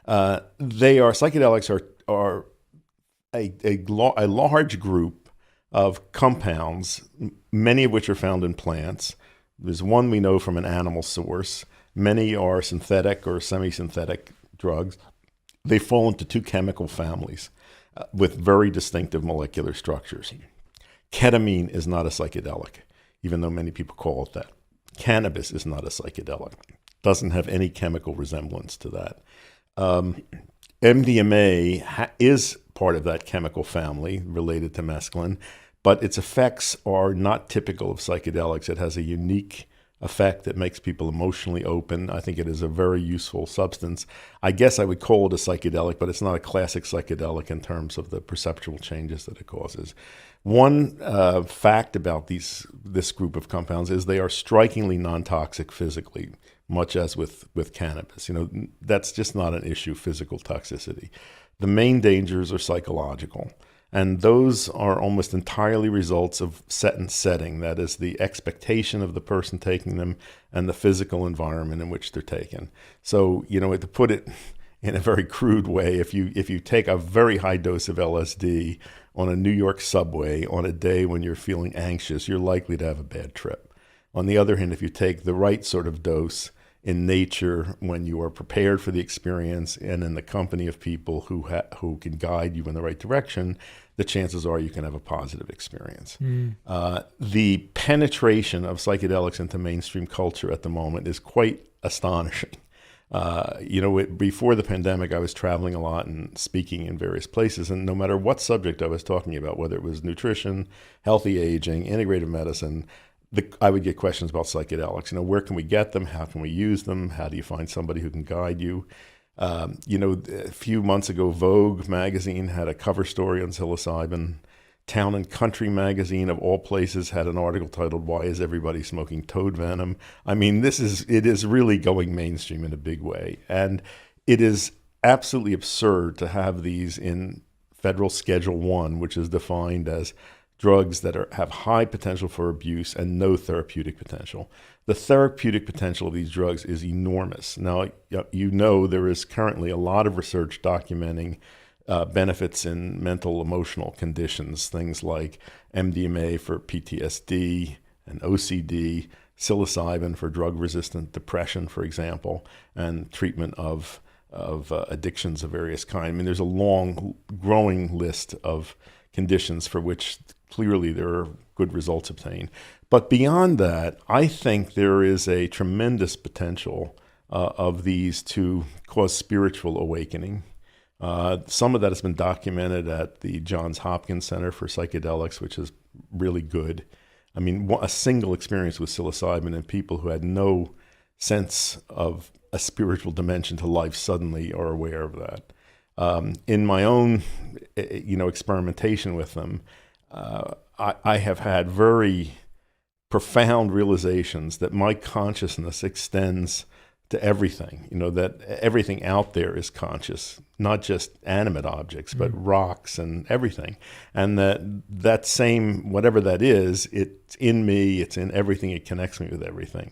Psychedelics are a large group of compounds, many of which are found in plants. There's one we know from an animal source. Many are synthetic or semi-synthetic drugs. They fall into two chemical families with very distinctive molecular structures. Ketamine is not a psychedelic, even though many people call it that. Cannabis is not a psychedelic. Doesn't have any chemical resemblance to that. MDMA is part of that chemical family related to mescaline, but its effects are not typical of psychedelics. It has a unique effect that makes people emotionally open. I think it is a very useful substance. I guess I would call it a psychedelic, but it's not a classic psychedelic in terms of the perceptual changes that it causes. One fact about this group of compounds is they are strikingly non-toxic physically, much as with cannabis. That's just not an issue, physical toxicity. The main dangers are psychological. And those are almost entirely results of set and setting. That is the expectation of the person taking them and the physical environment in which they're taken. So, to put it in a very crude way, if you take a very high dose of LSD on a New York subway on a day when you're feeling anxious, you're likely to have a bad trip. On the other hand, if you take the right sort of dose in nature when you are prepared for the experience and in the company of people who can guide you in the right direction, the chances are you can have a positive experience. The penetration of psychedelics into mainstream culture at the moment is quite astonishing. Before the pandemic, I was traveling a lot and speaking in various places, and no matter what subject I was talking about, whether it was nutrition, healthy aging, integrative medicine, I would get questions about psychedelics. Where can we get them? How can we use them? How do you find somebody who can guide you? A few months ago, Vogue magazine had a cover story on psilocybin. Town and Country magazine, of all places, had an article titled, "Why is everybody smoking toad venom?" I mean, it is really going mainstream in a big way. And it is absolutely absurd to have these in federal Schedule 1, which is defined as drugs that have high potential for abuse and no therapeutic potential. The therapeutic potential of these drugs is enormous. Now, there is currently a lot of research documenting benefits in mental emotional conditions, things like MDMA for PTSD and OCD, psilocybin for drug-resistant depression, for example, and treatment of addictions of various kinds. I mean, there's a long, growing list of conditions for which clearly there are good results obtained. But beyond that, I think there is a tremendous potential of these to cause spiritual awakening. Some of that has been documented at the Johns Hopkins Center for Psychedelics, which is really good. I mean, a single experience with psilocybin in people who had no sense of a spiritual dimension to life suddenly are aware of that. In my own, experimentation with them, I have had very profound realizations that my consciousness extends to everything, that everything out there is conscious, not just animate objects, but rocks and everything. And that same, whatever that is, it's in me, it's in everything, it connects me with everything.